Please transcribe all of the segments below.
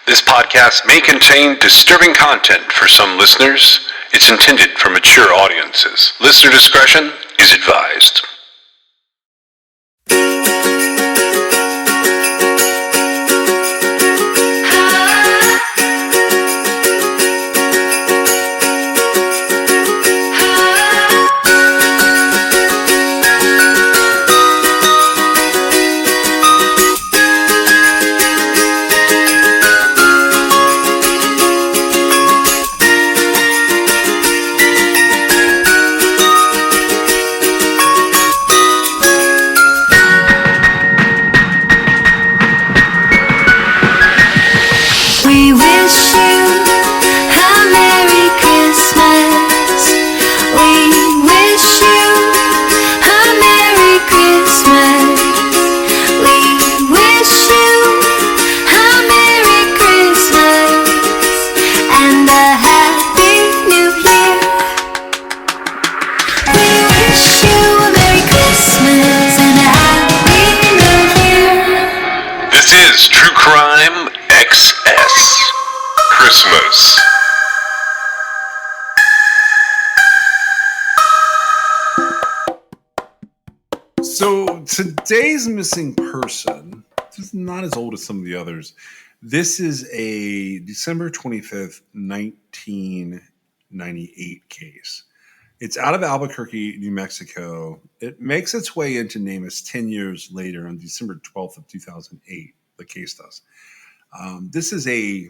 This podcast may contain disturbing content for some listeners. It's intended for mature audiences. Listener discretion is advised. We wish you a Merry Christmas. We wish you a Merry Christmas. We wish you a Merry Christmas and a Happy New Year. We wish you a Merry Christmas and a Happy New Year. This is True Crime XS Christmas. So today's missing person is not as old as some of the others. This is a December 25th, 1998 case. It's out of Albuquerque, New Mexico. It makes its way into NamUs 10 years later on December 12th of 2008. The case does. This is a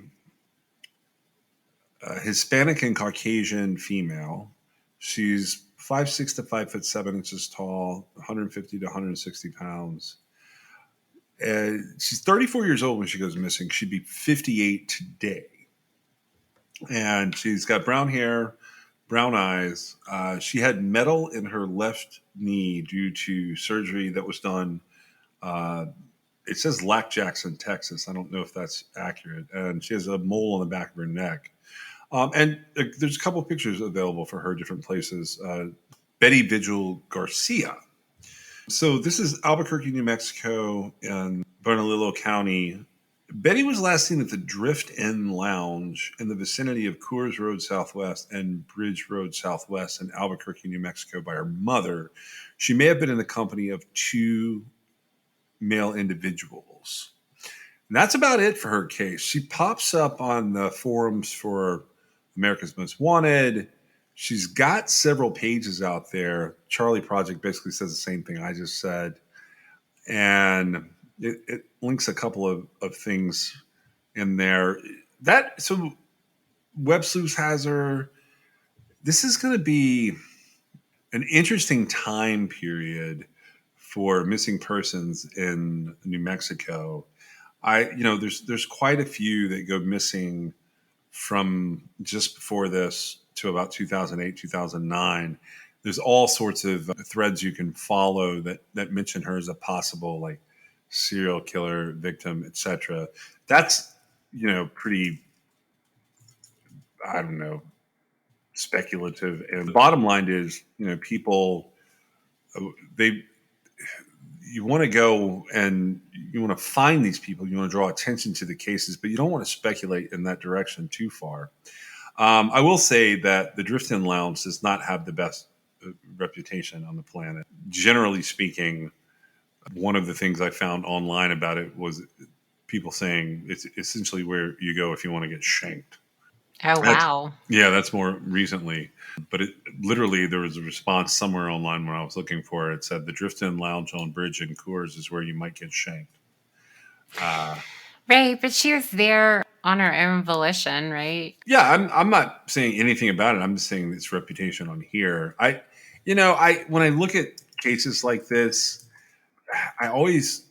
Hispanic and Caucasian female. She's 5'6" to 5'7" tall, 150 to 160 pounds. She's 34 years old when she goes missing. She'd be 58 today. And she's got brown hair, brown eyes. She had metal in her left knee due to surgery that was done. It says Lac Jackson, Texas. I don't know if that's accurate. And she has a mole on the back of her neck. There's a couple of pictures available for her, different places. Betty Vigil Garcia. So this is Albuquerque, New Mexico, in Bernalillo County. Betty was last seen at the Drift Inn Lounge in the vicinity of Coors Road Southwest and Bridge Road Southwest in Albuquerque, New Mexico by her mother. She may have been in the company of two male individuals. And that's about it for her case. She pops up on the forums for America's Most Wanted. She's got several pages out there. Charlie Project basically says the same thing I just said. And it links a couple of things in there. So Web Sleuths has her. This is going to be an interesting time period for missing persons in New Mexico. There's quite a few that go missing from just before this to about 2008, 2009. There's all sorts of threads you can follow that mention her as a possible like serial killer victim, etc. That's, pretty, I don't know, speculative. And the bottom line is, people, you want to go and you want to find these people. You want to draw attention to the cases, but you don't want to speculate in that direction too far. I will say that the Drift Inn Lounge does not have the best reputation on the planet. Generally speaking, one of the things I found online about it was people saying it's essentially where you go if you want to get shanked. Oh, wow. That's more recently. But literally, there was a response somewhere online when I was looking for it. It said the Drift Inn Lounge on Bridge and Coors is where you might get shanked. Right, but she was there on her own volition, right? Yeah, I'm not saying anything about it. I'm just saying its reputation on here. When I look at cases like this, I always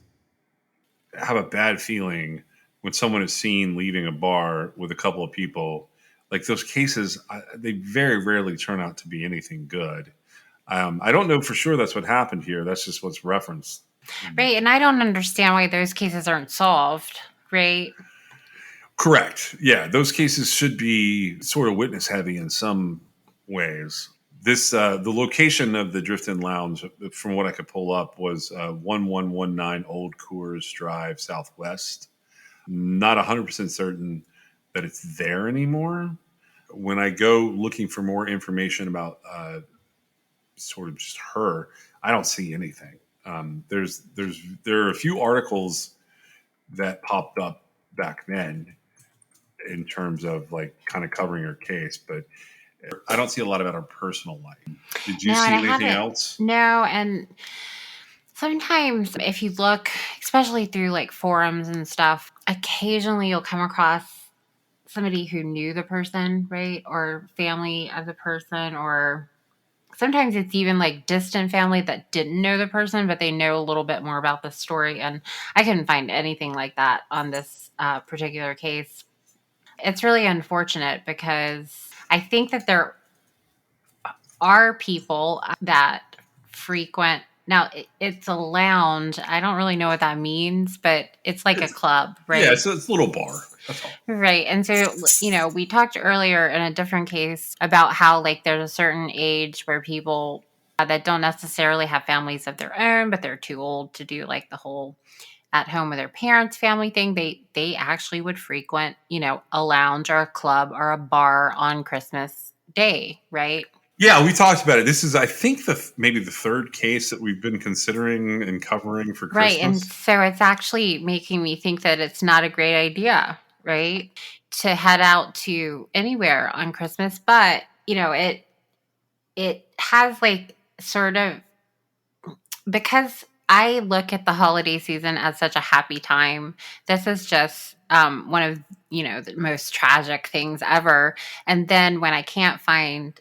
have a bad feeling when someone is seen leaving a bar with a couple of people. Like those cases, they very rarely turn out to be anything good. I don't know for sure that's what happened here. That's just what's referenced. Right, and I don't understand why those cases aren't solved, right? Correct. Yeah, those cases should be sort of witness heavy in some ways. The location of the Drift Inn Lounge, from what I could pull up, was 1119 Old Coors Drive Southwest. Not 100% certain that it's there anymore. When I go looking for more information about sort of just her, I don't see anything. There are a few articles that popped up back then in terms of like kind of covering her case, but I don't see a lot about her personal life. Did you No, see and I anything haven't. else? No, and sometimes if you look, especially through like forums and stuff, occasionally you'll come across somebody who knew the person, right? Or family of the person, or sometimes it's even like distant family that didn't know the person, but they know a little bit more about the story. And I couldn't find anything like that on this particular case. It's really unfortunate because I think that there are people that frequent. Now, it's a lounge. I don't really know what that means, but it's like a club, Yeah, right? it's a little bar. That's all. Right. And so, we talked earlier in a different case about how, like, there's a certain age where people that don't necessarily have families of their own, but they're too old to do like the whole at home with their parents family thing. They actually would frequent, a lounge or a club or a bar on Christmas Day, right? Yeah, we talked about it. This is, I think, maybe the third case that we've been considering and covering for Right. And Christmas. so it's actually making me think that it's not a great idea, right? To head out to anywhere on Christmas. But, it has like sort of, because I look at the holiday season as such a happy time. This is just one of, the most tragic things ever. And then when I can't find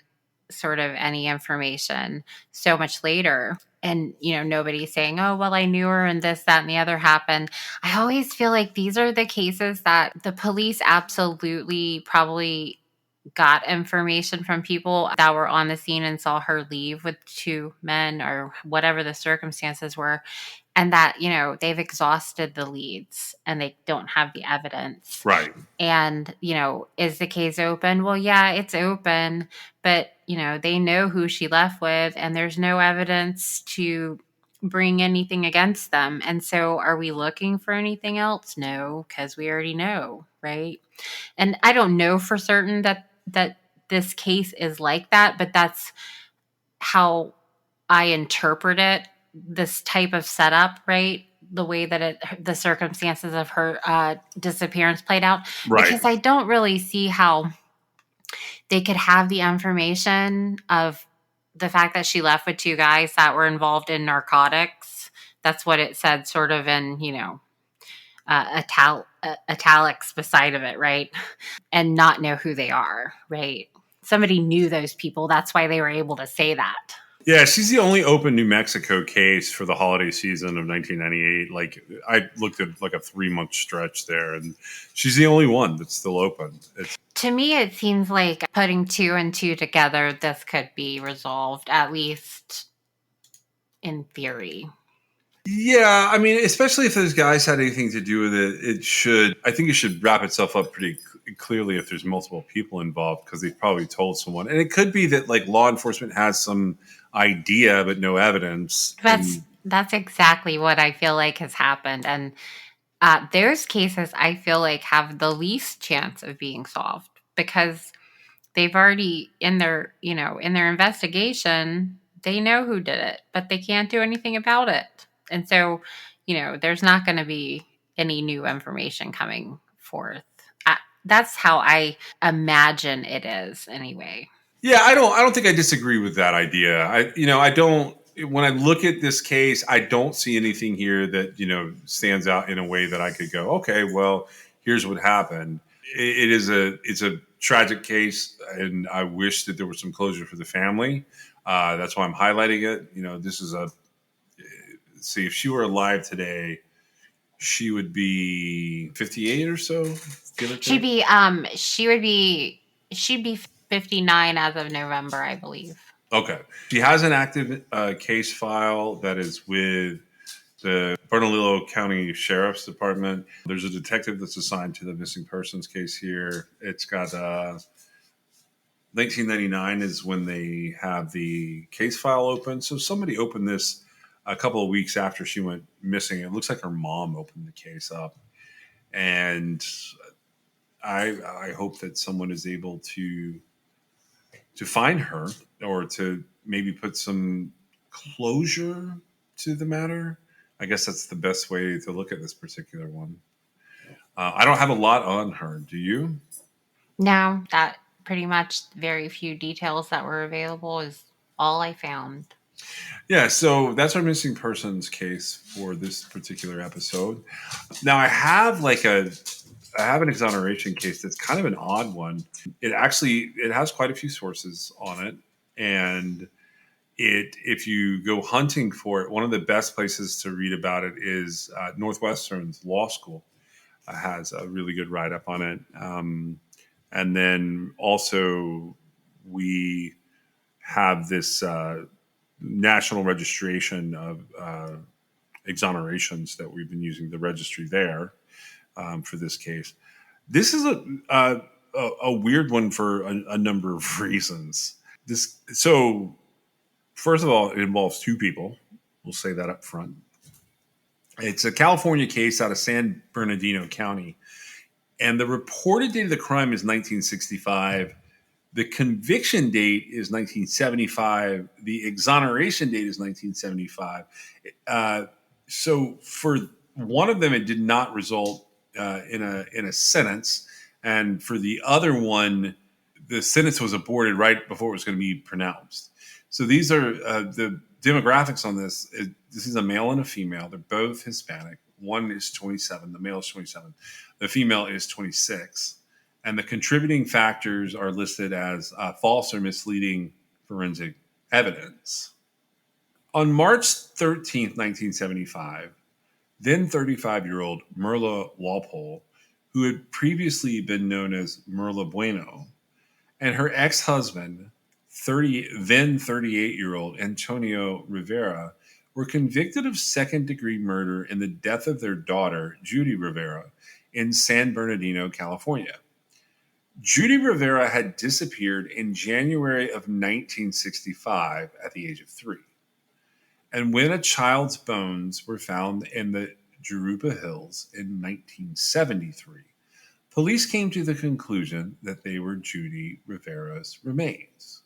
sort of any information so much later, and nobody's saying, oh well, I knew her and this, that, and the other happened, I always feel like these are the cases that the police absolutely probably got information from people that were on the scene and saw her leave with two men or whatever the circumstances were, and that they've exhausted the leads and they don't have the evidence. Right. And is the case open? Well, yeah, it's open, but they know who she left with and there's no evidence to bring anything against them. And so are we looking for anything else? No, because we already know, right? And I don't know for certain that this case is like that, but that's how I interpret it, this type of setup, right? The way that the circumstances of her disappearance played out. Right. Because I don't really see how they could have the information of the fact that she left with two guys that were involved in narcotics. That's what it said sort of in, italics beside of it, right? And not know who they are, right? Somebody knew those people. That's why they were able to say that. Yeah, she's the only open New Mexico case for the holiday season of 1998. Like, I looked at like a 3-month stretch there, and she's the only one that's still open. To me, it seems like putting two and two together, this could be resolved, at least in theory. Yeah, I mean, especially if those guys had anything to do with it, I think it should wrap itself up pretty clearly if there's multiple people involved, because they probably told someone. And it could be that like law enforcement has some idea but no evidence. That's exactly what I feel like has happened. And those cases I feel like have the least chance of being solved because they've already in their investigation, they know who did it, but they can't do anything about it. And so, there's not going to be any new information coming forth. That's how I imagine it is anyway. Yeah, I don't think I disagree with that idea. I don't. When I look at this case, I don't see anything here that stands out in a way that I could go, okay, well, here's what happened. It's a tragic case, and I wish that there was some closure for the family. That's why I'm highlighting it. This is see, if she were alive today, she would be 58 or so. She'd be 59 as of November, I believe. Okay. She has an active case file that is with the Bernalillo County Sheriff's Department. There's a detective that's assigned to the missing persons case here. It's got 1999 is when they have the case file open. So somebody opened this a couple of weeks after she went missing. It looks like her mom opened the case up. and I hope that someone is able to find her, or to maybe put some closure to the matter. I guess that's the best way to look at this particular one. I don't have a lot on her. Do you? No, that pretty much very few details that were available is all I found. Yeah, so that's our missing persons case for this particular episode. Now I have an exoneration case that's kind of an odd one. It has quite a few sources on it, and if you go hunting for it, one of the best places to read about it is Northwestern's law school has a really good write up on it, and then also we have this national registration of exonerations that we've been using the registry there for this case. This is a weird one for a number of reasons. So first of all, it involves two people. We'll say that up front. It's a California case out of San Bernardino County, and the reported date of the crime is 1965. The conviction date is 1975. The exoneration date is 1975. So for one of them, it did not result in a sentence, and for the other one, the sentence was aborted right before it was going to be pronounced. So these are the demographics on this. This is a male and a female. They're both Hispanic. One is 27. The male is 27. The female is 26. And the contributing factors are listed as false or misleading forensic evidence. On March 13th, 1975, then 35-year-old Merla Walpole, who had previously been known as Merla Bueno, and her ex-husband, then 38-year-old Antonio Rivera, were convicted of second-degree murder in the death of their daughter, Judy Rivera, in San Bernardino, California. Judy Rivera had disappeared in January of 1965 at the age of 3. And when a child's bones were found in the Jurupa Hills in 1973, police came to the conclusion that they were Judy Rivera's remains.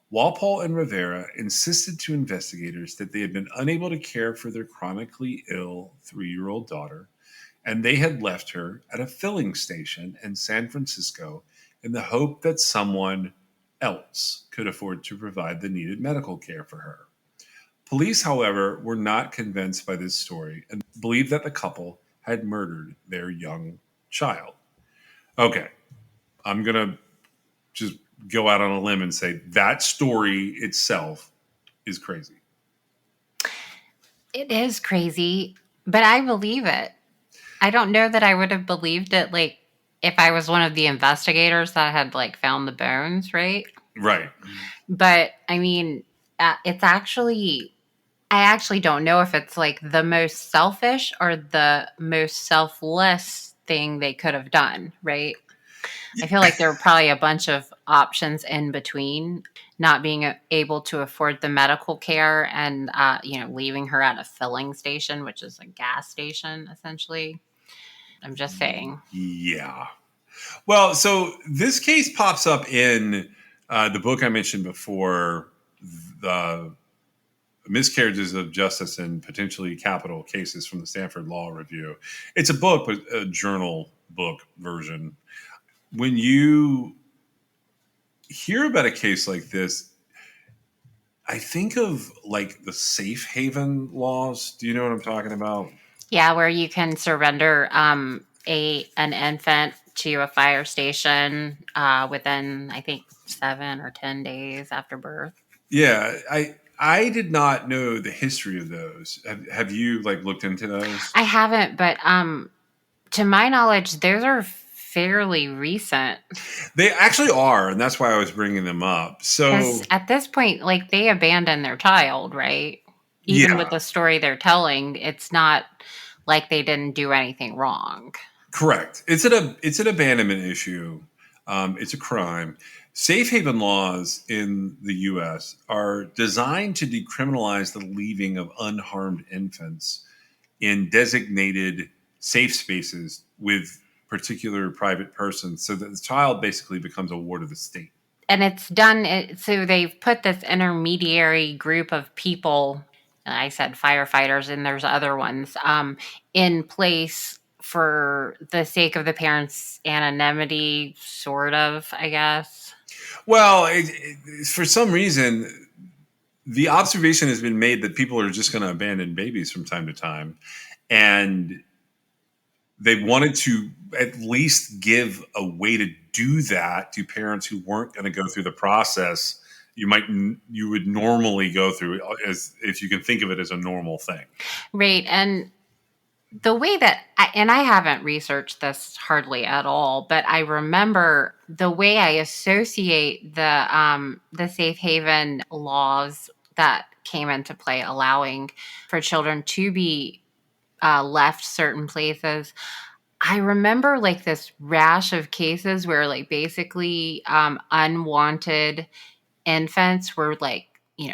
Walpole and Rivera insisted to investigators that they had been unable to care for their chronically ill 3-year-old daughter, and they had left her at a filling station in San Francisco in the hope that someone else could afford to provide the needed medical care for her. Police, however, were not convinced by this story and believed that the couple had murdered their young child. Okay, I'm going to just go out on a limb and say that story itself is crazy. It is crazy, but I believe it. I don't know that I would have believed it, like, if I was one of the investigators that had, like, found the bones, right? Right. But, I mean, it's actually, I actually don't know if it's, like, the most selfish or the most selfless thing they could have done, right? I feel like there were probably a bunch of options in between, not being able to afford the medical care and, leaving her at a filling station, which is a gas station, essentially. I'm just saying. Yeah. Well, so this case pops up in the book I mentioned before, the Miscarriages of Justice in Potentially Capital Cases from the Stanford Law Review. It's a book, but a journal book version. When you hear about a case like this, I think of like the safe haven laws. Do you know what I'm talking about? Yeah, where you can surrender an infant to a fire station within, I think, 7 or 10 days after birth. Yeah, I did not know the history of those. Have you like looked into those? I haven't, but to my knowledge, those are fairly recent. They actually are, and that's why I was bringing them up. So 'Cause at this point, like, they abandoned their child, right? Even with the story they're telling, it's not like they didn't do anything wrong. Correct. It's an abandonment issue. It's a crime. Safe haven laws in the U.S. are designed to decriminalize the leaving of unharmed infants in designated safe spaces with particular private persons so that the child basically becomes a ward of the state. And it's done so they've put this intermediary group of people, I said firefighters and there's other ones, in place for the sake of the parents' anonymity, sort of, I guess. Well, for some reason, the observation has been made that people are just going to abandon babies from time to time. And they wanted to at least give a way to do that to parents who weren't going to go through the process you would normally go through, as if you can think of it as a normal thing. Right. And the way that I haven't researched this hardly at all, but I remember the way I associate the safe haven laws that came into play, allowing for children to be left certain places. I remember like this rash of cases where like basically unwanted infants were like,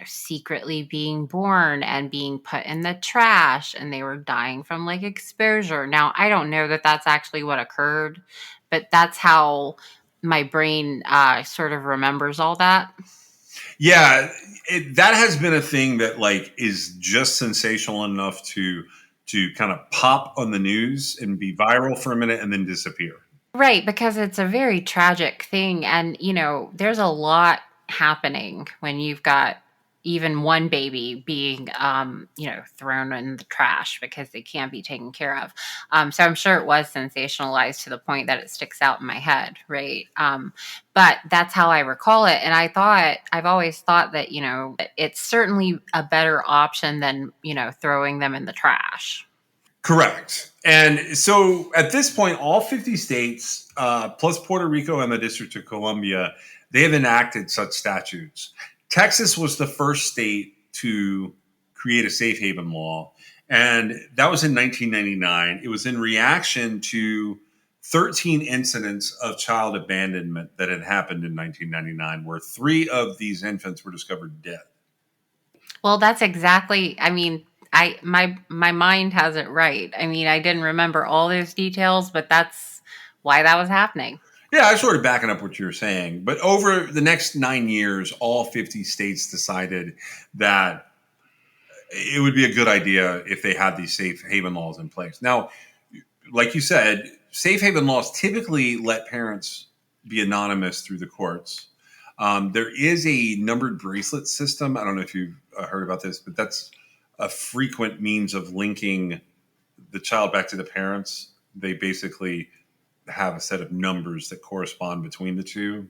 secretly being born and being put in the trash and they were dying from like exposure. Now, I don't know that that's actually what occurred, but that's how my brain sort of remembers all that. Yeah, that has been a thing that like is just sensational enough to kind of pop on the news and be viral for a minute and then disappear. Right, because it's a very tragic thing. And, there's a lot happening when you've got even one baby being, thrown in the trash because they can't be taken care of. So I'm sure it was sensationalized to the point that it sticks out in my head, right? But that's how I recall it. And I've always thought that, it's certainly a better option than, throwing them in the trash. Correct. And so at this point, all 50 states, plus Puerto Rico and the District of Columbia, they have enacted such statutes. Texas was the first state to create a safe haven law, and that was in 1999. It was in reaction to 13 incidents of child abandonment that had happened in 1999, where 3 of these infants were discovered dead. Well, that's exactly, my mind has it right. I didn't remember all those details, but that's why that was happening. Yeah, I'm sort of backing up what you're saying. But over the next 9 years, all 50 states decided that it would be a good idea if they had these safe haven laws in place. Now, like you said, safe haven laws typically let parents be anonymous through the courts. There is a numbered bracelet system. I don't know if you've heard about this, but that's a frequent means of linking the child back to the parents. They basically have a set of numbers that correspond between the two.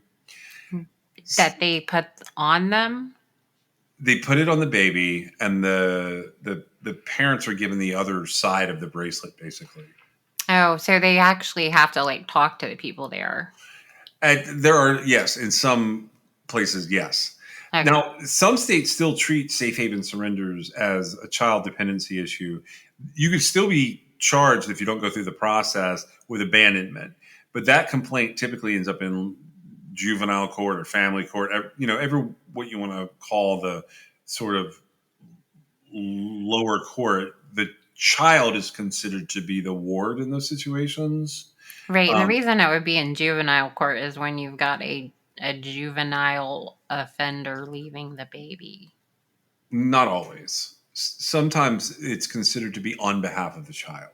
That they put on them? They put it on the baby, and the parents are given the other side of the bracelet, basically. Oh, so they actually have to like talk to the people there. There are, yes, in some places, yes. Okay. Now, some states still treat safe haven surrenders as a child dependency issue. You could still be charged if you don't go through the process with abandonment, but that complaint typically ends up in juvenile court or family court. Every what you want to call the sort of lower court. The child is considered to be the ward in those situations. Right. And the reason it would be in juvenile court is when you've got a juvenile offender leaving the baby. Not always. Sometimes it's considered to be on behalf of the child.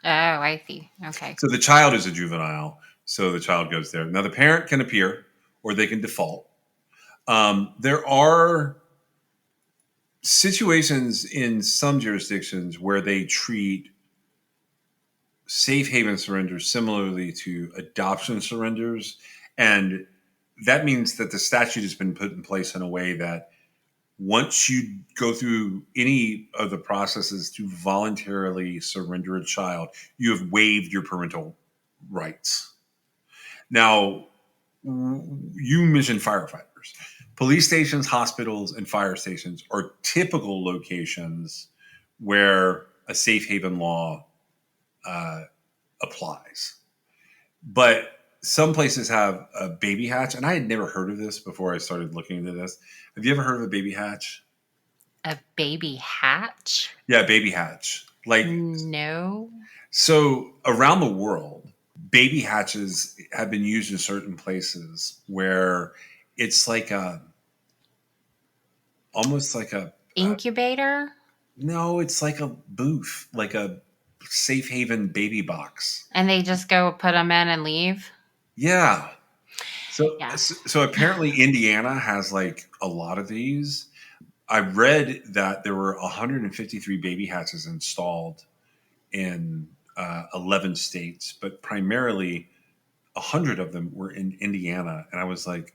Oh, I see. Okay. So the child is a juvenile, so the child goes there. Now the parent can appear or they can default. There are situations in some jurisdictions where they treat safe haven surrenders similarly to adoption surrenders. And that means that the statute has been put in place in a way that once you go through any of the processes to voluntarily surrender a child, you have waived your parental rights. Now, you mentioned firefighters. Police stations, hospitals, and fire stations are typical locations where a safe haven law applies. But some places have a baby hatch, and I had never heard of this before I started looking into this. Have you ever heard of a baby hatch? A baby hatch? Yeah, baby hatch. Like no. So around the world, baby hatches have been used in certain places where it's like almost like a Incubator? no, it's like a booth, like a safe haven baby box. And they just go put them in and leave? Yeah. So, Yeah. so apparently Indiana has like a lot of these. I read that there were 153 baby hatches installed in 11 states, but primarily 100 of them were in Indiana. And I was like,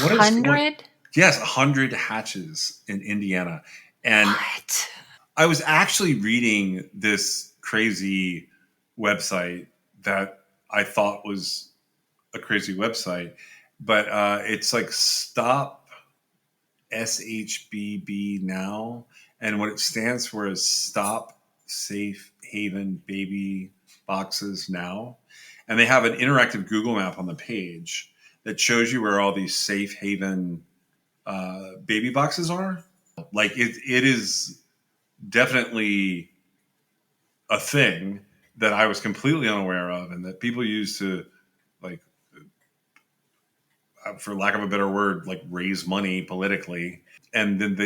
what is going? 100? Yes, 100 hatches in Indiana. And What? I was actually reading this crazy website that I thought was a crazy website, but it's like Stop SHBB Now. And what it stands for is Stop Safe Haven Baby Boxes Now. And they have an interactive Google map on the page that shows you where all these safe haven baby boxes are. Like it is definitely a thing that I was completely unaware of, and that people use to, like, for lack of a better word, like raise money politically. And then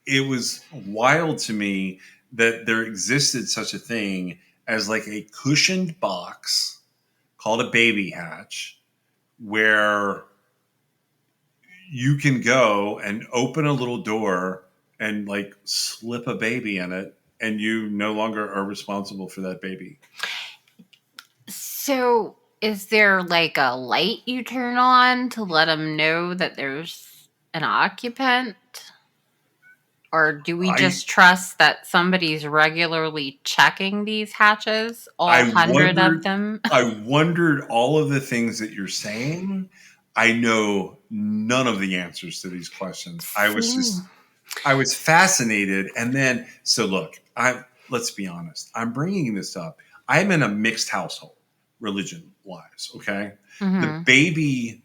it was wild to me that there existed such a thing as like a cushioned box called a baby hatch, where you can go and open a little door and like slip a baby in it, and you no longer are responsible for that baby. So, is there like a light you turn on to let them know that there's an occupant? Or do we I just trust that somebody's regularly checking these hatches, all I 100 of wondered them? I wondered all of the things that you're saying. I know none of the answers to these questions. I was fascinated. And then, so look, let's be honest. I'm bringing this up. I'm in a mixed household, religion wise. Okay. The Hmm. baby,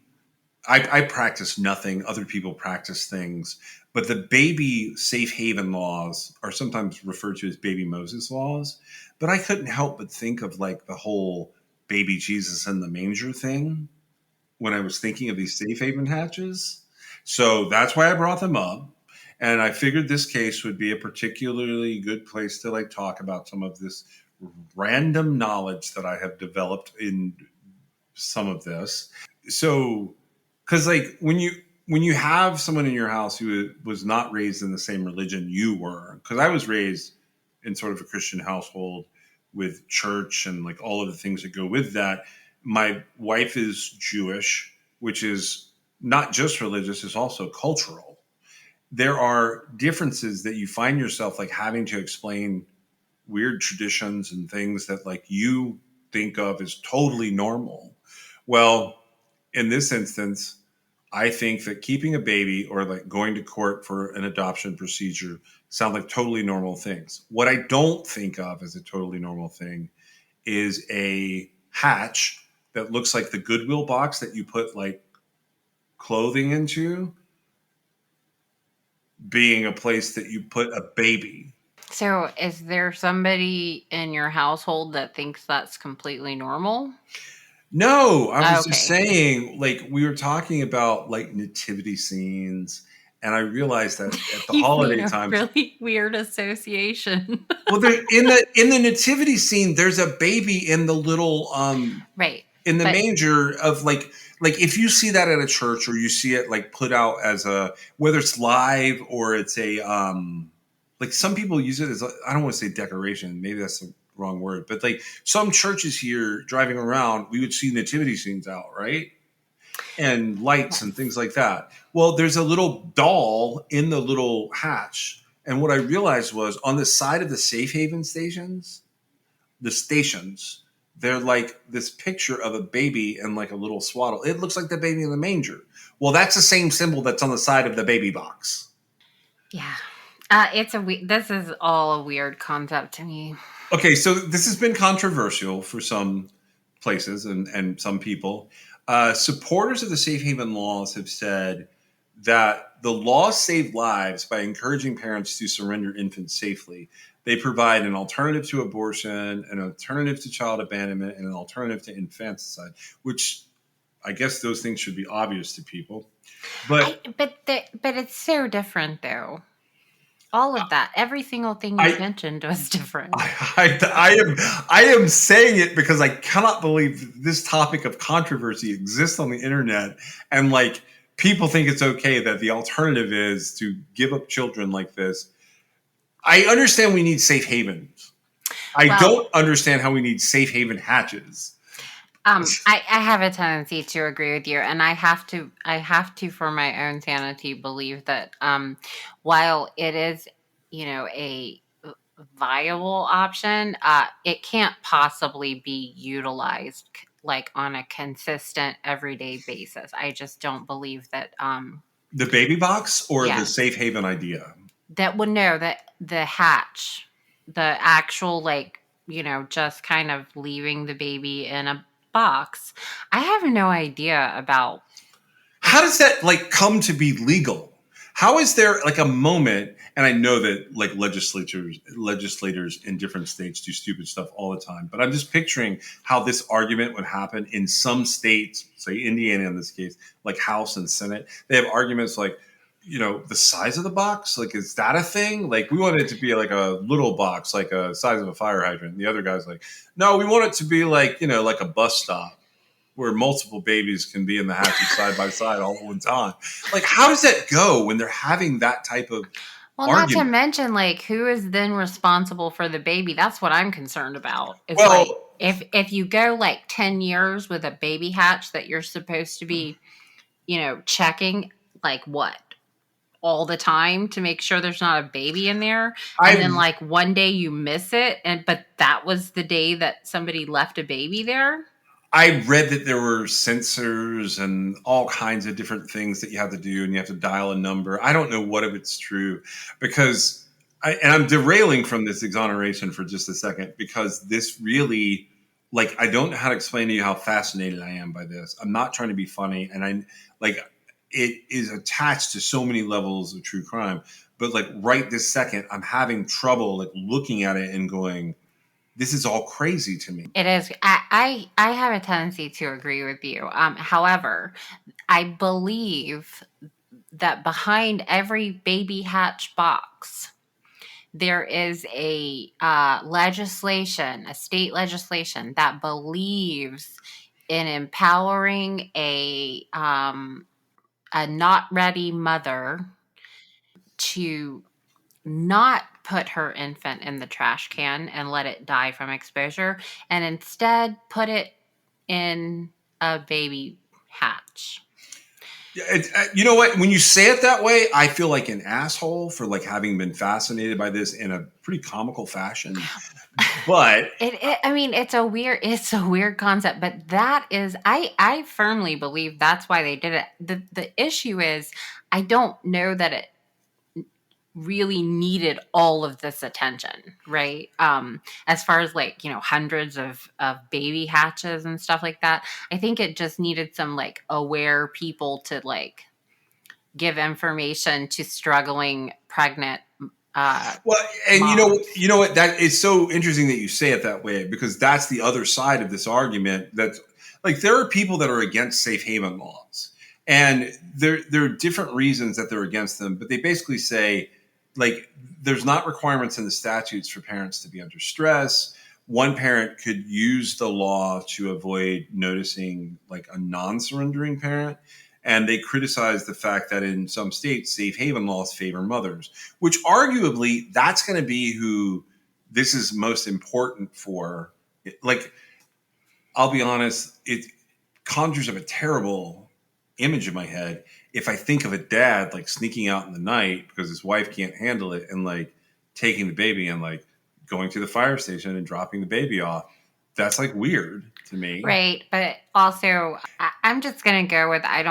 I practice nothing. Other people practice things, but the baby safe haven laws are sometimes referred to as baby Moses laws. But I couldn't help but think of like the whole baby Jesus in the manger thing when I was thinking of these safe haven hatches. So that's why I brought them up. And I figured this case would be a particularly good place to like talk about some of this random knowledge that I have developed in some of this. So, because like when you have someone in your house who was not raised in the same religion you were, because I was raised in sort of a Christian household with church and like all of the things that go with that. My wife is Jewish, which is not just religious, it's also cultural. There are differences that you find yourself like having to explain weird traditions and things that like you think of as totally normal. Well, in this instance, I think that keeping a baby or like going to court for an adoption procedure sound like totally normal things. What I don't think of as a totally normal thing is a hatch that looks like the Goodwill box that you put like clothing into being a place that you put a baby. So, is there somebody in your household that thinks that's completely normal? No, I was just Okay. saying, like, we were talking about like nativity scenes, and I realized that at the You've made holiday a times, really weird association. well, there in the nativity scene, there's a baby in the little Right. in the But manger of like if you see that at a church or you see it like put out as a, whether it's live or it's a like some people use it as I don't want to say decoration, maybe that's the wrong word, but like some churches here driving around, we would see nativity scenes out, right? And lights and yes. things like that. Well, there's a little doll in the little hatch. And what I realized was on the side of the safe haven stations, they're like this picture of a baby in like a little swaddle. It looks like the baby in the manger. Well, that's the same symbol that's on the side of the baby box. Yeah. This is all a weird concept to me. Okay, so this has been controversial for some places and some people. Supporters of the safe haven laws have said that the laws save lives by encouraging parents to surrender infants safely. They provide an alternative to abortion, an alternative to child abandonment, and an alternative to infanticide, which I guess those things should be obvious to people. But But it's so different though. All of that, every single thing you I, mentioned was different. I am saying it because I cannot believe this topic of controversy exists on the internet, and like people think it's okay that the alternative is to give up children like this. I understand we need safe havens. I Well, don't understand how we need safe haven hatches. I have a tendency to agree with you, and I have to, for my own sanity, believe that while it is, a viable option, it can't possibly be utilized like on a consistent everyday basis. I just don't believe that. The baby box or the Yeah, safe haven idea? that would know that the hatch, the actual like just kind of leaving the baby in a box. I have no idea about. How does that like come to be legal? How is there like a moment? And I know that like legislators in different states do stupid stuff all the time, but I'm just picturing how this argument would happen in some states, say Indiana in this case, like House and Senate. They have arguments like, the size of the box, like, is that a thing? Like, we want it to be like a little box, like a size of a fire hydrant. And the other guy's like, no, we want it to be like, like a bus stop where multiple babies can be in the hatches side by side all at one time. Like, how does that go when they're having that type of Well, not to argument? mention like who is then responsible for the baby. That's what I'm concerned about. It's like Well, if you go like 10 years with a baby hatch that you're supposed to be, checking like what? All the time to make sure there's not a baby in there, and then I like one day you miss it, but that was the day that somebody left a baby there. I read that there were sensors and all kinds of different things that you have to do, and you have to dial a number. I don't know what if it's true because I'm derailing from this exoneration for just a second because this really, like, I don't know how to explain to you how fascinated I am by this. I'm not trying to be funny, and I like it is attached to so many levels of true crime, but like right this second, I'm having trouble like looking at it and going, this is all crazy to me. It is. I have a tendency to agree with you. However, I believe that behind every baby hatch box, there is a legislation, a state legislation that believes in empowering a not ready mother to not put her infant in the trash can and let it die from exposure, and instead put it in a baby hatch. You know what? When you say it that way, I feel like an asshole for like having been fascinated by this in a pretty comical fashion. But I mean, it's a weird concept, but that is, I firmly believe that's why they did it. The issue is, I don't know that it really needed all of this attention, right? As far as like, hundreds of baby hatches and stuff like that. I think it just needed some like aware people to like give information to struggling pregnant well, and moms. you know what? That is so interesting that you say it that way because that's the other side of this argument. That like there are people that are against safe haven laws, and there are different reasons that they're against them. But they basically say like there's not requirements in the statutes for parents to be under stress. One parent could use the law to avoid noticing like a non-surrendering parent. And they criticize the fact that in some states, safe haven laws favor mothers, which arguably that's going to be who this is most important for. Like, I'll be honest, it conjures up a terrible image in my head if I think of a dad like sneaking out in the night because his wife can't handle it and like taking the baby and like going to the fire station and dropping the baby off. That's like weird to me. Right, but also I'm just going to go with I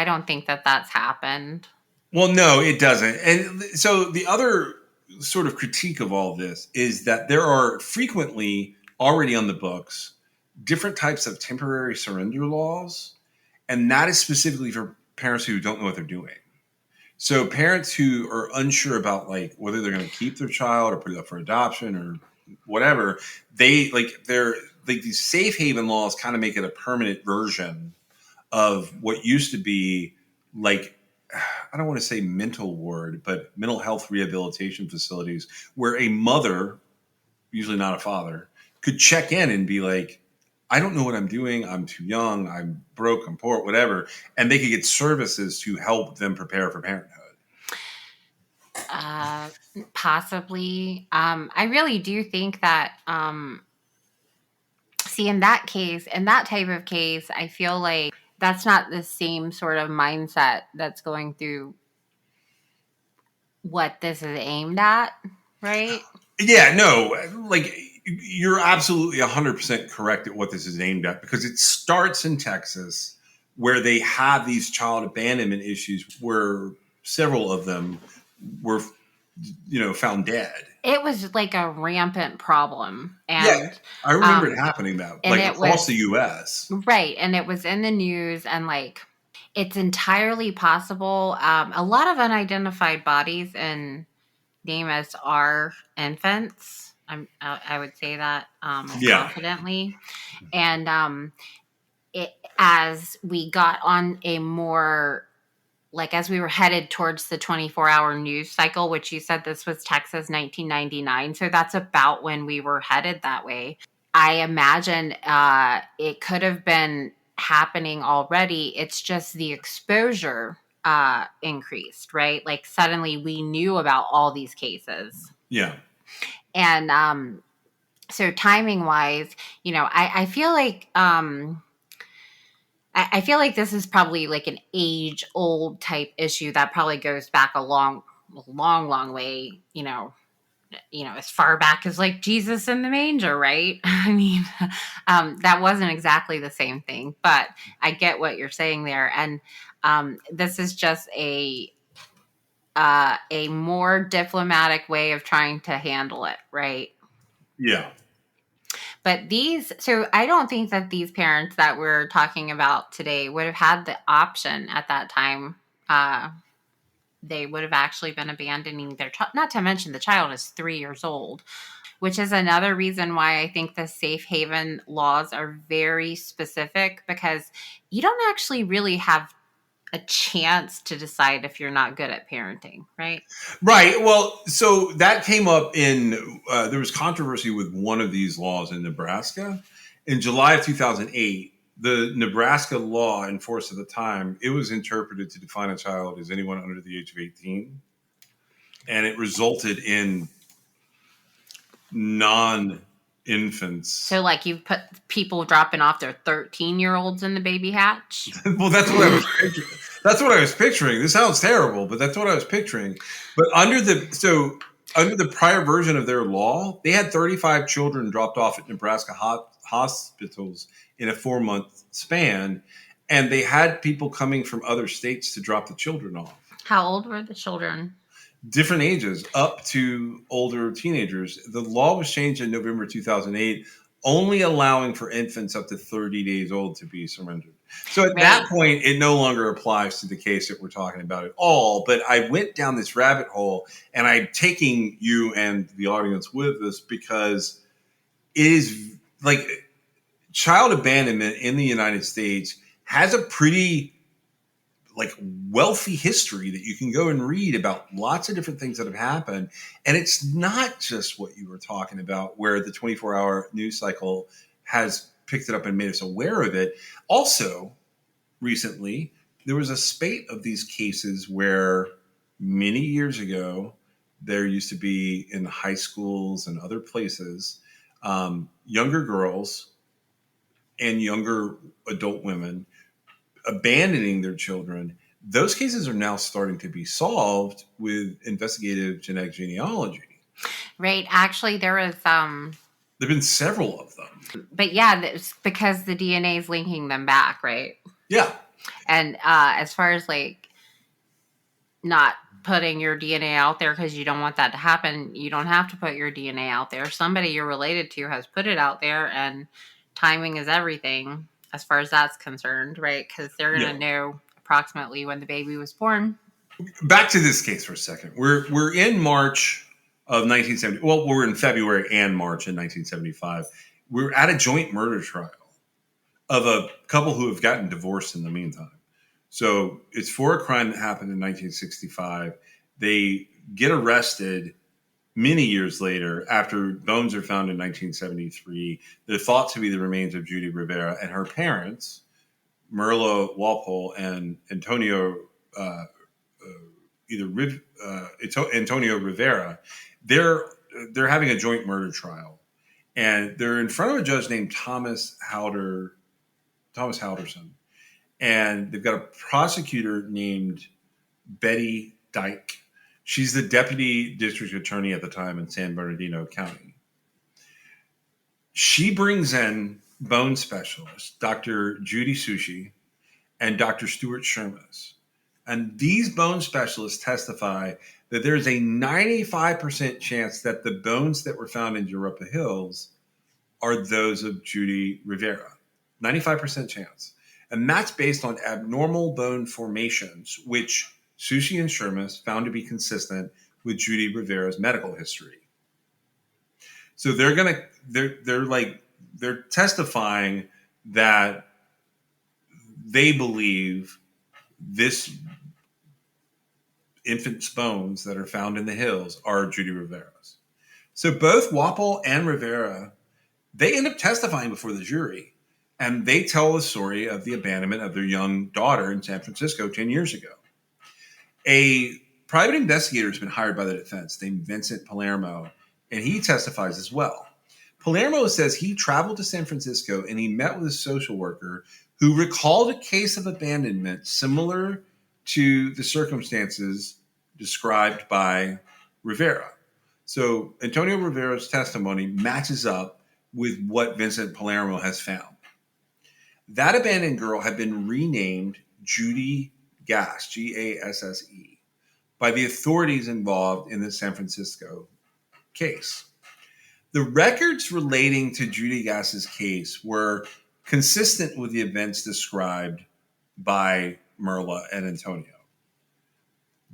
don't think that that's happened. Well, no, it doesn't. And so the other sort of critique of all this is that there are frequently already on the books different types of temporary surrender laws, and that is specifically for parents who don't know what they're doing. So parents who are unsure about like whether they're going to keep their child or put it up for adoption or whatever, they're like these safe haven laws kind of make it a permanent version of what used to be like I don't want to say mental ward, but mental health rehabilitation facilities where a mother, usually not a father, could check in and be like, I don't know what I'm doing. I'm too young. I'm broke. I'm poor, whatever. And they could get services to help them prepare for parenthood. Uh, Possibly. I really do think that, see, in that case, in that type of case, I feel like that's not the same sort of mindset that's going through what this is aimed at, right? Yeah, no, like you're absolutely 100% correct at what this is aimed at because it starts in Texas where they have these child abandonment issues where several of them were, found dead. It was like a rampant problem, Yeah, and I remember it happening that and like it across the was U.S. right, and it was in the news, and like it's entirely possible. A lot of unidentified bodies in Namus are infants. I would say that Yeah, confidently, and it as we got on a more like as we were headed towards the 24-hour news cycle, which you said this was Texas 1999, so that's about when we were headed that way. I imagine it could have been happening already. It's just the exposure increased, right? Like suddenly we knew about all these cases. yeah, And so timing wise, I feel like I feel like this is probably like an age old type issue that probably goes back a long way, as far back as like Jesus in the manger, right? I mean, that wasn't exactly the same thing, but I get what you're saying there. And this is just a more diplomatic way of trying to handle it, right? yeah. But so I don't think that these parents that we're talking about today would have had the option at that time. They would have actually been abandoning their child, not to mention the child is 3 years old, which is another reason why I think the safe haven laws are very specific because you don't actually really have a chance to decide if you're not good at parenting, right? Right. Well, so that came up there was controversy with one of these laws in Nebraska. In July of 2008, the Nebraska law in force at the time, it was interpreted to define a child as anyone under the age of 18. And it resulted in non So, infants. like, you've put people dropping off their 13-year-olds in the baby hatch. Well, that's what I was picturing. That's what I was picturing. This sounds terrible, but that's what I was picturing. But under the prior version of their law, they had 35 children dropped off at Nebraska hospitals in a 4-month span, and they had people coming from other states to drop the children off. How old were the children? Different ages, up to older teenagers. The law was changed in November 2008, only allowing for infants up to 30 days old to be surrendered. So at Right. that point, it no longer applies to the case that we're talking about at all. But I went down this rabbit hole, and I'm taking you and the audience with us because it is like child abandonment in the United States has a pretty like wealthy history that you can go and read about lots of different things that have happened. And it's not just what you were talking about, where the 24-hour news cycle has picked it up and made us aware of it. Also, recently, there was a spate of these cases where many years ago, there used to be in high schools and other places, younger girls and younger adult women abandoning their children. Those cases are now starting to be solved with investigative genetic genealogy. Right. Actually, there was There have been several of them. but yeah, it's because the DNA is linking them back, right? Yeah. And as far as like not putting your DNA out there because you don't want that to happen, you don't have to put your DNA out there. Somebody you're related to has put it out there, and timing is everything as far as that's concerned, right? Because they're going to Yeah. know approximately when the baby was born. Back to this case for a second. We're in March of 1970. Well, we're in February and March in 1975. We're at a joint murder trial of a couple who have gotten divorced in the meantime. So it's for a crime that happened in 1965. They get arrested many years later after bones are found in 1973. They're thought to be the remains of Judy Rivera and her parents, Merla Walpole and Antonio, uh, Antonio Rivera. They're they're having a joint murder trial, and they're in front of a judge named Thomas Halderson, and they've got a prosecutor named Betty Dyke. She's the deputy district attorney at the time in San Bernardino County. She brings in bone specialists, Dr. Judy Sushi and Dr. Stuart Shermas. And these bone specialists testify that there's a 95% chance that the bones that were found in Europa Hills are those of Judy Rivera. 95% chance. And that's based on abnormal bone formations, which Sushi and Shermas found to be consistent with Judy Rivera's medical history. So they're testifying that they believe this infant's bones that are found in the hills are Judy Rivera's. So both Wapple and Rivera, they end up testifying before the jury, and they tell the story of the abandonment of their young daughter in San Francisco 10 years ago. A private investigator has been hired by the defense named Vincent Palermo, and he testifies as well. Palermo says he traveled to San Francisco and he met with a social worker who recalled a case of abandonment similar to the circumstances described by Rivera. So Antonio Rivera's testimony matches up with what Vincent Palermo has found. That abandoned girl had been renamed Judy Gasse, Gasse, by the authorities involved in the San Francisco case. The records relating to Judy Gasse's case were consistent with the events described by Merla and Antonio.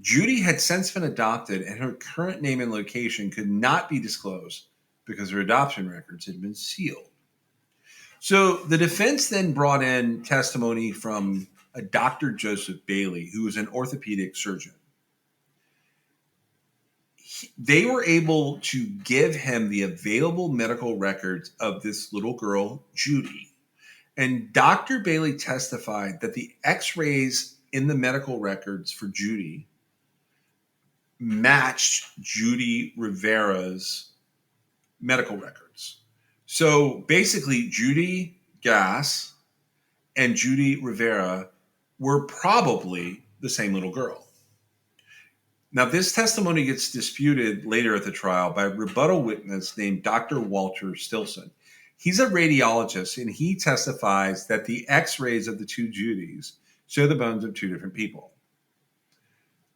Judy had since been adopted, and her current name and location could not be disclosed because her adoption records had been sealed. So the defense then brought in testimony from a Dr. Joseph Bailey, who was an orthopedic surgeon. They were able to give him the available medical records of this little girl, Judy. And Dr. Bailey testified that the x-rays in the medical records for Judy matched Judy Rivera's medical records. So basically, Judy Gasse and Judy Rivera were probably the same little girl. Now, this testimony gets disputed later at the trial by a rebuttal witness named Dr. Walter Stilson. He's a radiologist, and he testifies that the x-rays of the two Judys show the bones of two different people.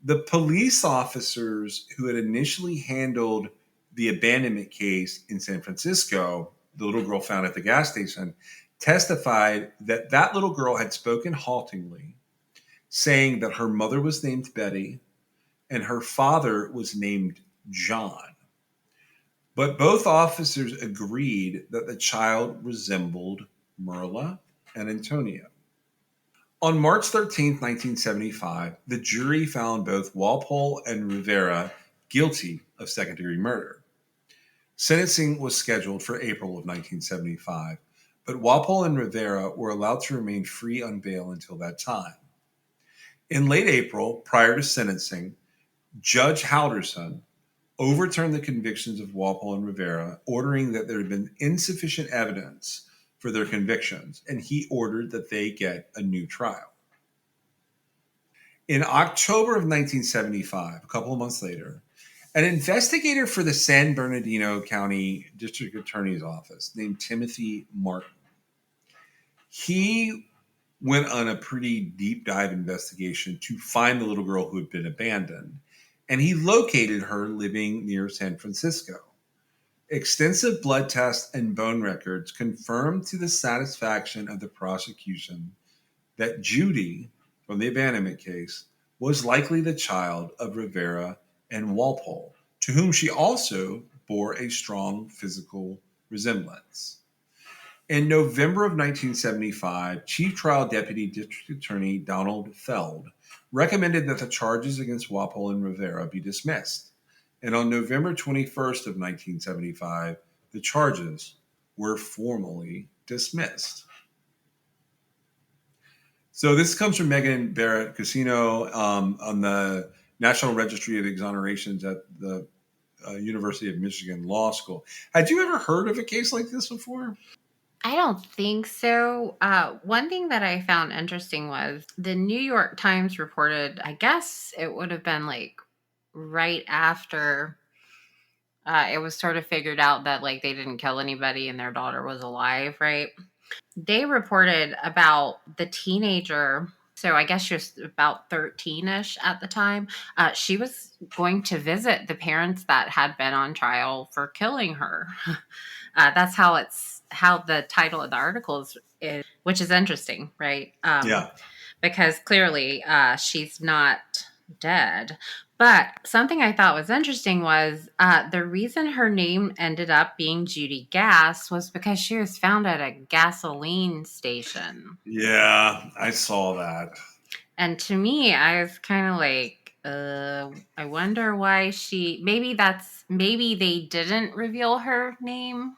The police officers who had initially handled the abandonment case in San Francisco, the little girl found at the gas station, testified that that little girl had spoken haltingly, saying that her mother was named Betty and her father was named John. But both officers agreed that the child resembled Merla and Antonio. On March 13, 1975, the jury found both Walpole and Rivera guilty of second-degree murder. Sentencing was scheduled for April of 1975, but Walpole and Rivera were allowed to remain free on bail until that time. In late April, prior to sentencing, Judge Halderson overturned the convictions of Walpole and Rivera, ordering that there had been insufficient evidence for their convictions, and he ordered that they get a new trial. In October of 1975, a couple of months later, an investigator for the San Bernardino County District Attorney's Office named Timothy Martin, he went on a pretty deep dive investigation to find the little girl who had been abandoned, and he located her living near San Francisco. Extensive blood tests and bone records confirmed to the satisfaction of the prosecution that Judy, from the abandonment case, was likely the child of Rivera and Walpole, to whom she also bore a strong physical resemblance. In November of 1975, Chief Trial Deputy District Attorney Donald Feld recommended that the charges against Walpole and Rivera be dismissed. And on November 21st of 1975, the charges were formally dismissed. So this comes from Megan Barrett Casino on the National Registry of Exonerations at the University of Michigan Law School. Had you ever heard of a case like this before? I don't think so. One thing that I found interesting was the New York Times reported, I guess it would have been like right after it was sort of figured out that like they didn't kill anybody and their daughter was alive, right? They reported about the teenager. So I guess she was about 13-ish at the time. She was going to visit the parents that had been on trial for killing her. That's how the title of the article is, which is interesting, right? Yeah. Because clearly she's not dead. But something I thought was interesting was the reason her name ended up being Judy Gass was because she was found at a gasoline station. Yeah, I saw that. And to me, I was kind of like, I wonder why maybe they didn't reveal her name.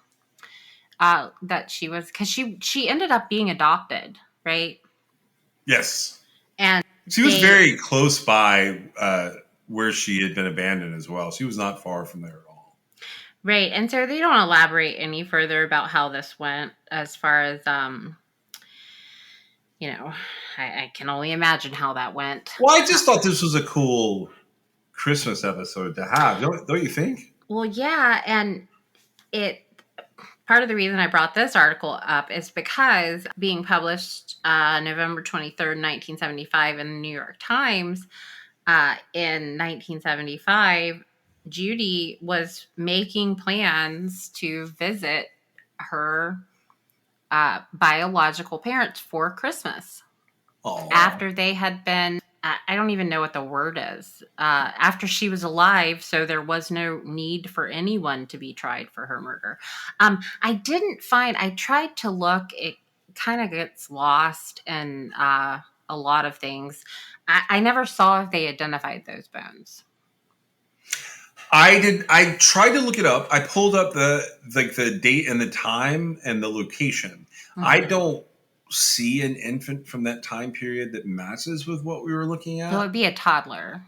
That she was, because she ended up being adopted, right? Yes. And she was very close by where she had been abandoned as well. She was not far from there at all. Right. And so they don't elaborate any further about how this went as far as, I can only imagine how that went. Well, I just thought this was a cool Christmas episode to have. Don't you think? Well, yeah. And part of the reason I brought this article up is because being published November 23rd, 1975 in the New York Times, in 1975, Judy was making plans to visit her biological parents for Christmas. Aww. After they had been, I don't even know what the word is, after she was alive, so there was no need for anyone to be tried for her murder. I tried to look, it kind of gets lost in a lot of things. I never saw if they identified those bones. I did. I tried to look it up. I pulled up the date and the time and the location. Mm-hmm. I don't see an infant from that time period that matches with what we were looking at. So it would be a toddler.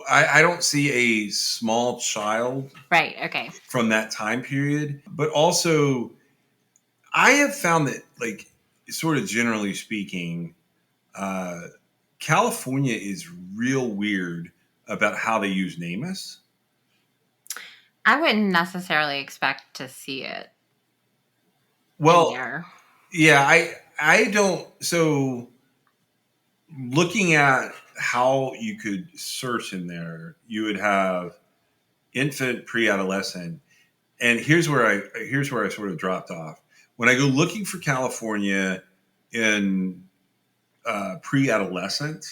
I don't see a small child. Right. Okay. From that time period, but also I have found that, like, sort of generally speaking, California is real weird about how they use NamUs. I wouldn't necessarily expect to see it. Well, yeah, I don't. So looking at how you could search in there, you would have infant, pre-adolescent, and here's where I sort of dropped off. When I go looking for California in pre-adolescent,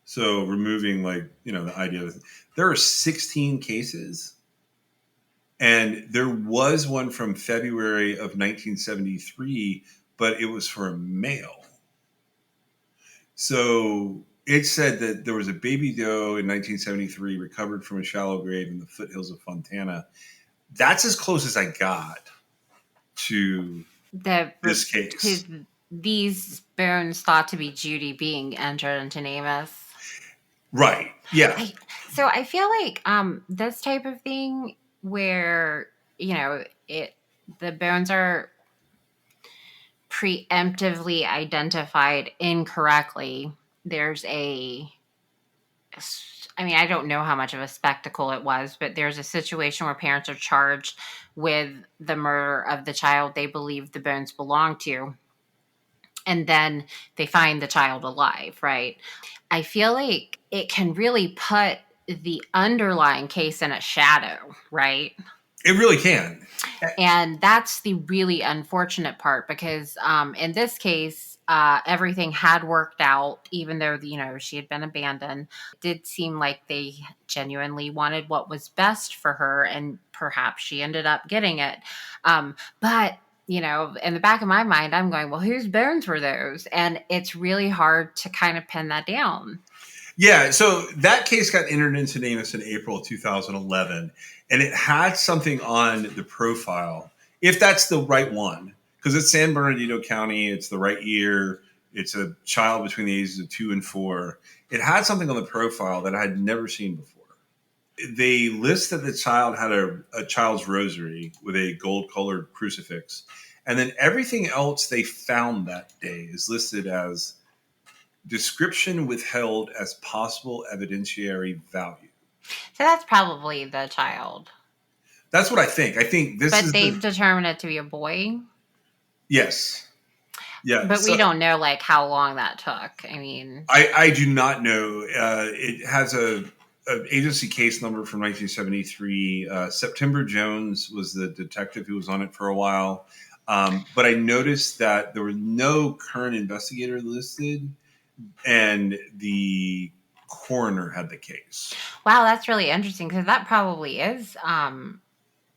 so removing the idea of, there are 16 cases, and there was one from February of 1973, but it was for a male. So it said that there was a baby doe in 1973 recovered from a shallow grave in the foothills of Fontana. That's as close as I got to this case. These bones thought to be Judy being entered into NamUs. Right. Yeah. So I feel like this type of thing where, the bones are preemptively identified incorrectly. There's I don't know how much of a spectacle it was, but there's a situation where parents are charged with the murder of the child they believe the bones belong to. And then they find the child alive, right? I feel like it can really put the underlying case in a shadow, right? It really can. And that's the really unfortunate part because in this case, everything had worked out, even though, she had been abandoned. It did seem like they genuinely wanted what was best for her, and perhaps she ended up getting it. But, in the back of my mind, I'm going, well, whose bones were those? And it's really hard to kind of pin that down. Yeah, so that case got entered into NamUs in April of 2011, and it had something on the profile, if that's the right one, because it's San Bernardino County, it's the right year, it's a child between the ages of 2 and 4. It had something on the profile that I had never seen before. They list that the child had a child's rosary with a gold-colored crucifix, and then everything else they found that day is listed as description withheld as possible evidentiary value. So that's probably the child. That's what I think. I think this But is they've determined it to be a boy. Yes. Yeah. But we don't know how long that took. I mean, I do not know. It has a agency case number from 1973. September Jones was the detective who was on it for a while. But I noticed that there was no current investigator listed, and the coroner had the case. Wow, that's really interesting, because that probably is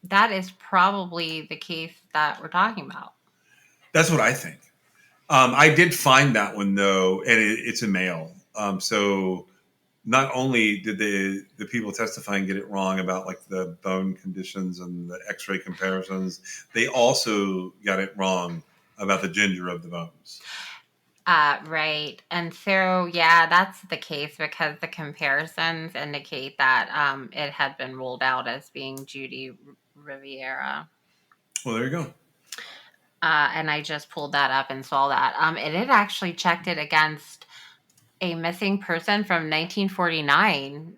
that is probably the case that we're talking about. That's what I think. I did find that one though, and it's a male. So not only did the people testifying get it wrong about the bone conditions and the X-ray comparisons, they also got it wrong about the gender of the bones. Right. And so, yeah, that's the case, because the comparisons indicate that it had been ruled out as being Judy Rivera. Well, there you go. And I just pulled that up and saw that. It had actually checked it against a missing person from 1949.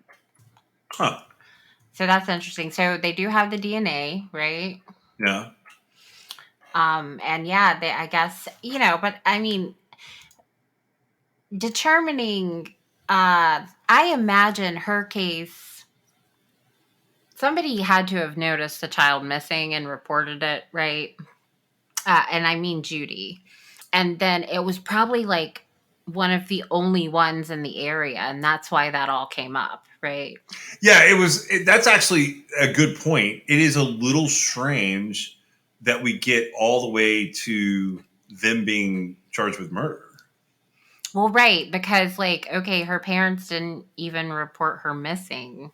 Huh. So that's interesting. So they do have the DNA, right? Yeah. And yeah, I guess, but I mean, determining, I imagine her case, somebody had to have noticed a child missing and reported it, right? And I mean Judy. And then it was probably one of the only ones in the area, and that's why that all came up, right? Yeah, that's actually a good point. It is a little strange that we get all the way to them being charged with murder. Well, right, because okay, her parents didn't even report her missing.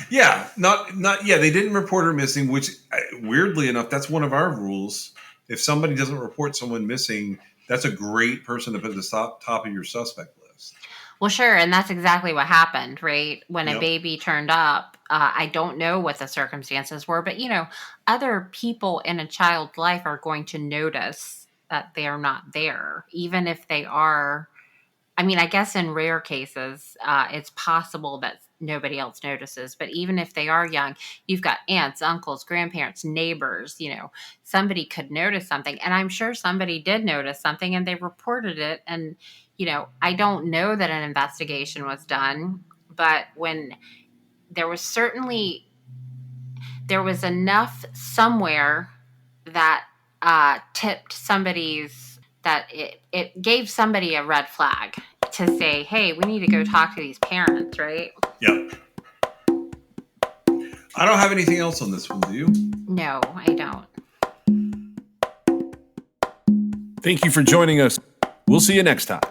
Yeah, they didn't report her missing, which weirdly enough, that's one of our rules. If somebody doesn't report someone missing, that's a great person to put at the top of your suspect list. Well, sure, and that's exactly what happened, right? When a baby turned up, I don't know what the circumstances were, but other people in a child's life are going to notice that they're not there, even if they are. I mean, I guess in rare cases, it's possible that nobody else notices. But even if they are young, you've got aunts, uncles, grandparents, neighbors, somebody could notice something. And I'm sure somebody did notice something and they reported it. And, I don't know that an investigation was done, but when there was enough somewhere that tipped that it gave somebody a red flag to say, hey, we need to go talk to these parents, right? Yep. I don't have anything else on this one, do you? No, I don't. Thank you for joining us. We'll see you next time.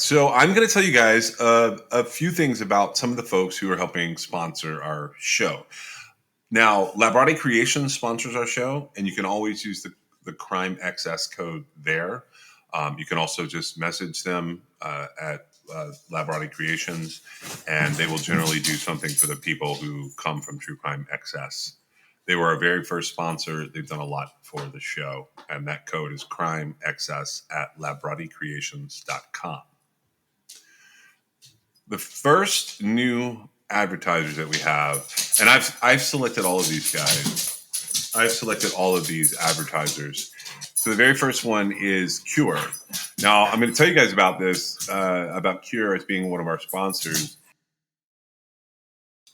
So I'm going to tell you guys a few things about some of the folks who are helping sponsor our show. Now, Labrati Creations sponsors our show, and you can always use the Crime XS code there. You can also just message them at Labrati Creations, and they will generally do something for the people who come from True Crime XS. They were our very first sponsor. They've done a lot for the show, and that code is Crime XS at LabratiCreations.com. The first new advertisers that we have, and I've selected all of these guys. I've selected all of these advertisers. So the very first one is Cure. Now I'm going to tell you guys about this, about Cure as being one of our sponsors.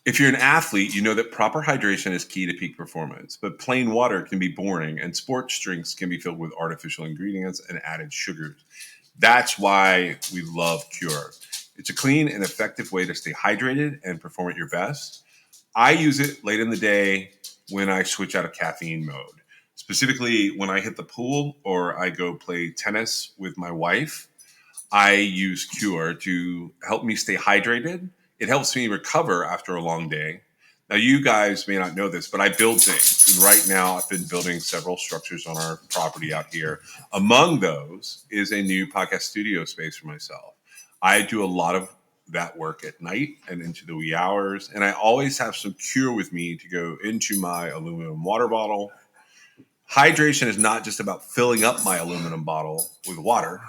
If you're an athlete, you know that proper hydration is key to peak performance, but plain water can be boring and sports drinks can be filled with artificial ingredients and added sugars. That's why we love Cure. It's a clean and effective way to stay hydrated and perform at your best. I use it late in the day when I switch out of caffeine mode. Specifically, when I hit the pool or I go play tennis with my wife, I use Cure to help me stay hydrated. It helps me recover after a long day. Now, you guys may not know this, but I build things. And right now, I've been building several structures on our property out here. Among those is a new podcast studio space for myself. I do a lot of that work at night and into the wee hours, and I always have some Cure with me to go into my aluminum water bottle. Hydration is not just about filling up my aluminum bottle with water.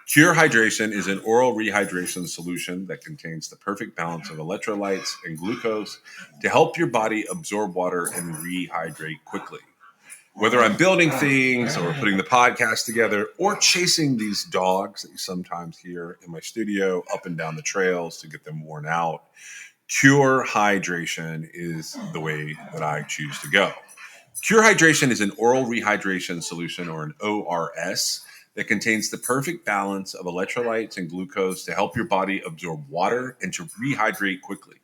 Cure Hydration is an oral rehydration solution that contains the perfect balance of electrolytes and glucose to help your body absorb water and rehydrate quickly. Whether I'm building things or putting the podcast together or chasing these dogs that you sometimes hear in my studio up and down the trails to get them worn out, Cure Hydration is the way that I choose to go. Cure Hydration is an oral rehydration solution, or an ORS, that contains the perfect balance of electrolytes and glucose to help your body absorb water and to rehydrate quickly.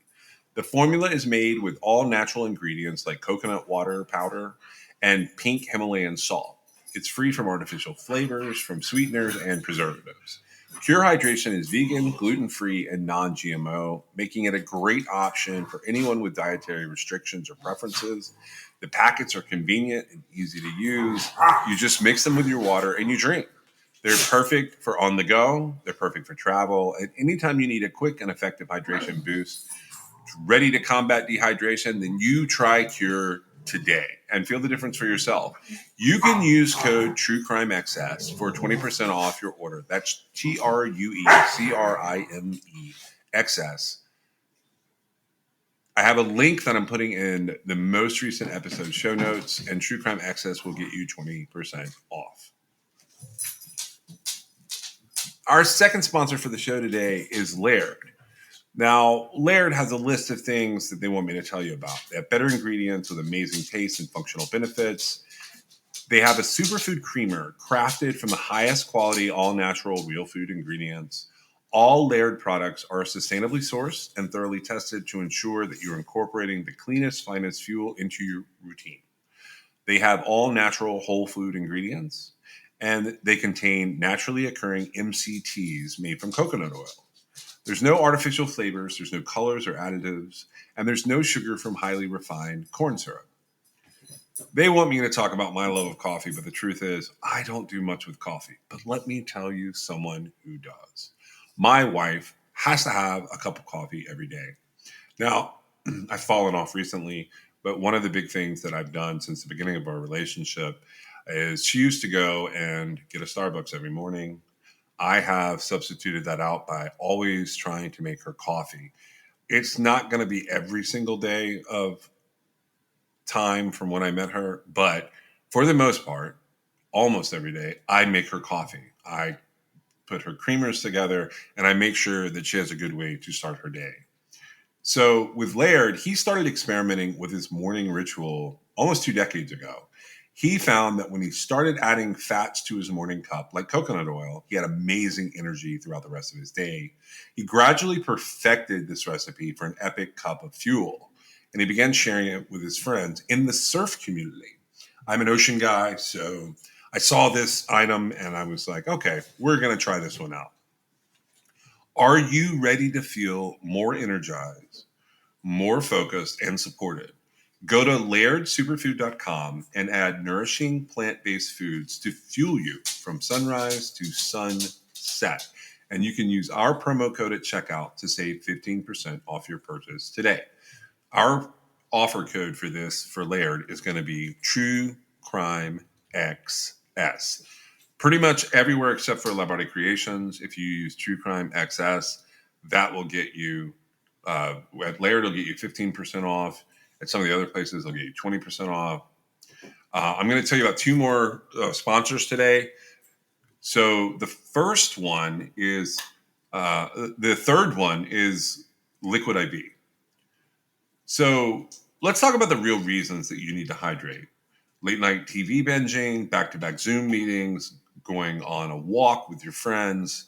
The formula is made with all natural ingredients like coconut water powder and pink Himalayan salt. It's free from artificial flavors, from sweeteners, and preservatives. Cure Hydration is vegan, gluten-free, and non-GMO, making it a great option for anyone with dietary restrictions or preferences. The packets are convenient and easy to use. You just mix them with your water and you drink. They're perfect for on the go. They're perfect for travel. And anytime you need a quick and effective hydration boost, ready to combat dehydration, then you try Cure today and feel the difference for yourself. You can use code TrueCrimeXS for 20% off your order. That's TrueCrimeXS. I have a link that I'm putting in the most recent episode show notes, and True Crime XS will get you 20% off. Our second sponsor for the show today is Laird. Now, Laird has a list of things that they want me to tell you about. They have better ingredients with amazing taste and functional benefits. They have a superfood creamer crafted from the highest quality, all-natural, real food ingredients. All Laird products are sustainably sourced and thoroughly tested to ensure that you're incorporating the cleanest, finest fuel into your routine. They have all natural whole food ingredients, and they contain naturally occurring MCTs made from coconut oil. There's no artificial flavors, there's no colors or additives, and there's no sugar from highly refined corn syrup. They want me to talk about my love of coffee, but the truth is, I don't do much with coffee. But let me tell you someone who does. My wife has to have a cup of coffee every day. Now, I've fallen off recently, but one of the big things that I've done since the beginning of our relationship is she used to go and get a Starbucks every morning. I have substituted that out by always trying to make her coffee. It's not going to be every single day of time from when I met her, but for the most part, almost every day, I make her coffee. I put her creamers together, and I make sure that she has a good way to start her day. So with Laird, he started experimenting with his morning ritual almost 2 decades ago. He found that when he started adding fats to his morning cup, like coconut oil, he had amazing energy throughout the rest of his day. He gradually perfected this recipe for an epic cup of fuel, and he began sharing it with his friends in the surf community. I'm an ocean guy, so I saw this item and I was like, okay, we're going to try this one out. Are you ready to feel more energized, more focused, and supported? Go to lairdsuperfood.com and add nourishing plant-based foods to fuel you from sunrise to sunset. And you can use our promo code at checkout to save 15% off your purchase today. Our offer code for this for Laird is going to be True Crime XS. Pretty much everywhere except for Lab Body Creations. If you use True Crime XS, that will get you at Laird, it'll get you 15% off. At some of the other places, they'll get you 20% off. I'm going to tell you about two more sponsors today. So the first one is, the third one is Liquid IV. So let's talk about the real reasons that you need to hydrate. Late night TV binging, back-to-back Zoom meetings, going on a walk with your friends.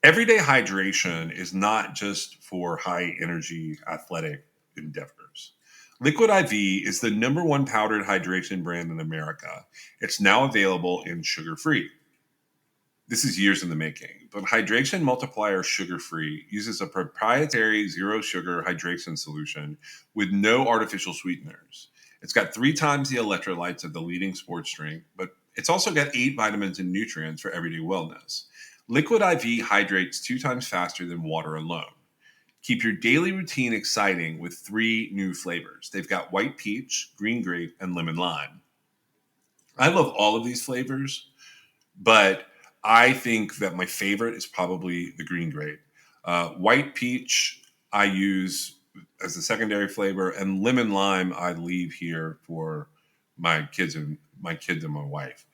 Everyday hydration is not just for high energy athletic endeavors. Liquid IV is the #1 powdered hydration brand in America. It's now available in sugar-free. This is years in the making, but Hydration Multiplier Sugar-Free uses a proprietary zero sugar hydration solution with no artificial sweeteners. It's got 3 times the electrolytes of the leading sports drink, but it's also got 8 vitamins and nutrients for everyday wellness. Liquid IV hydrates 2 times faster than water alone. Keep your daily routine exciting with 3 new flavors. They've got white peach, green grape, and lemon lime. I love all of these flavors, but I think that my favorite is probably the green grape. White peach I use as a secondary flavor, and lemon lime I leave here for my kids and my wife.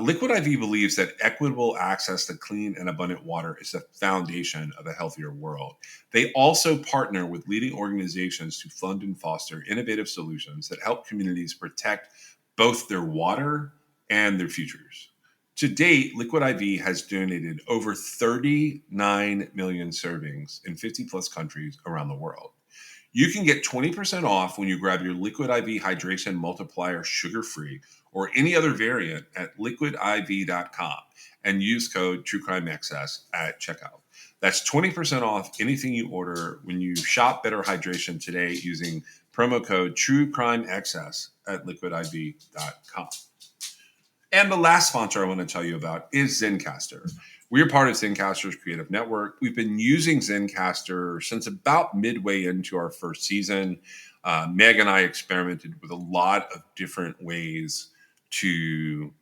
Liquid IV believes that equitable access to clean and abundant water is the foundation of a healthier world. They also partner with leading organizations to fund and foster innovative solutions that help communities protect both their water and their futures. To date, Liquid IV has donated over 39 million servings in 50 plus countries around the world. You can get 20% off when you grab your Liquid IV Hydration Multiplier sugar-free or any other variant at liquidiv.com and use code TrueCrimeXS at checkout. That's 20% off anything you order when you shop Better Hydration today using promo code TrueCrimeXS at liquidiv.com. And the last sponsor I want to tell you about is Zencastr. We are part of Zencastr's creative network. We've been using Zencastr since about midway into our first season. Meg and I experimented with a lot of different ways to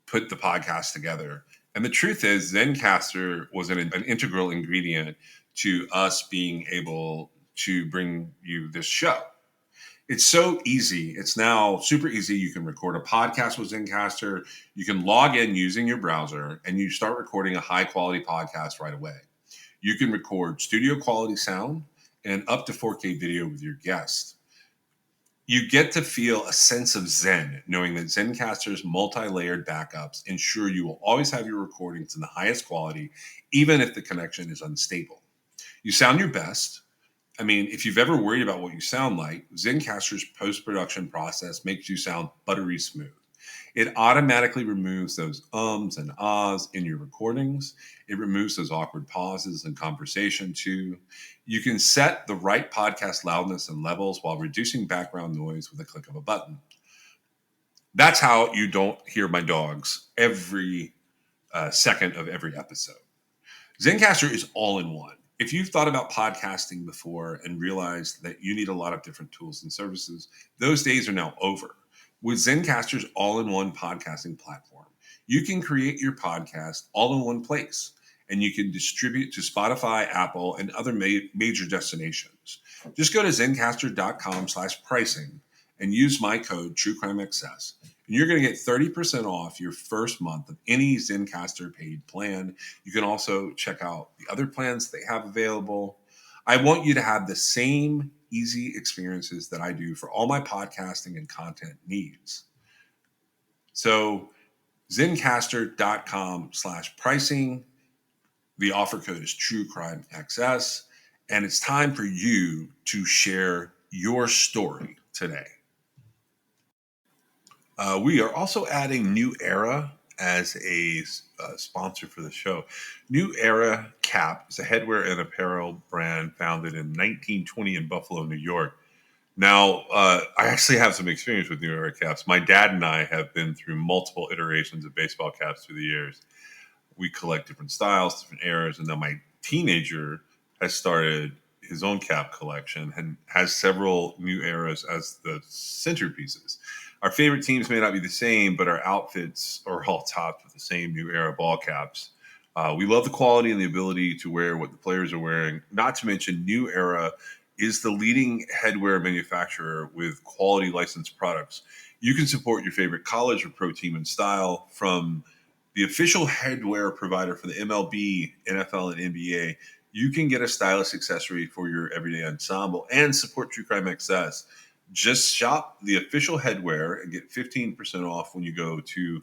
put the podcast together. And the truth is, Zencastr was an integral ingredient to us being able to bring you this show. It's so easy. It's now super easy. You can record a podcast with Zencastr. You can log in using your browser and you start recording a high quality podcast right away. You can record studio quality sound and up to 4K video with your guest. You get to feel a sense of zen knowing that Zencastr's multi-layered backups ensure you will always have your recordings in the highest quality, even if the connection is unstable. You sound your best. I mean, if you've ever worried about what you sound like, Zencastr's post-production process makes you sound buttery smooth. It automatically removes those ums and ahs in your recordings. It removes those awkward pauses in conversation too. You can set the right podcast loudness and levels while reducing background noise with a click of a button. That's how you don't hear my dogs every second of every episode. Zencastr is all in one. If you've thought about podcasting before and realized that you need a lot of different tools and services, those days are now over. With Zencastr's all-in-one podcasting platform, you can create your podcast all in one place, and you can distribute to Spotify, Apple, and other major destinations. Just go to zencastr.com/pricing and use my code TrueCrimeXS, and you're going to get 30% off your first month of any Zencastr paid plan. You can also check out the other plans they have available. I want you to have the same easy experiences that I do for all my podcasting and content needs. So zencastr.com/pricing. The offer code is TrueCrimeXS, and it's time for you to share your story today. We are also adding New Era as a sponsor for the show. New Era Cap is a headwear and apparel brand founded in 1920 in Buffalo, New York. Now, I actually have some experience with New Era caps. My dad and I have been through multiple iterations of baseball caps through the years. We collect different styles, different eras, and now my teenager has started his own cap collection and has several new eras as the centerpieces. Our favorite teams may not be the same, but our outfits are all topped with the same new era ball caps. We love the quality and the ability to wear what the players are wearing. Not to mention, New Era is the leading headwear manufacturer with quality licensed products. You can support your favorite college or pro team in style from the official headwear provider for the MLB, NFL, and NBA. You can get a stylish accessory for your everyday ensemble and support True Crime XS. Just shop the official headwear and get 15% off when you go to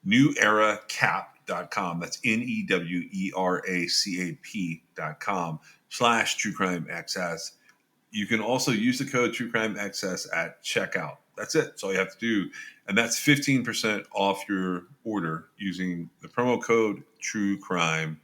neweracap.com. That's neweracap.com/truecrimexs. You can also use the code truecrimexs at checkout. That's it. That's all you have to do. And that's 15% off your order using the promo code truecrimexs.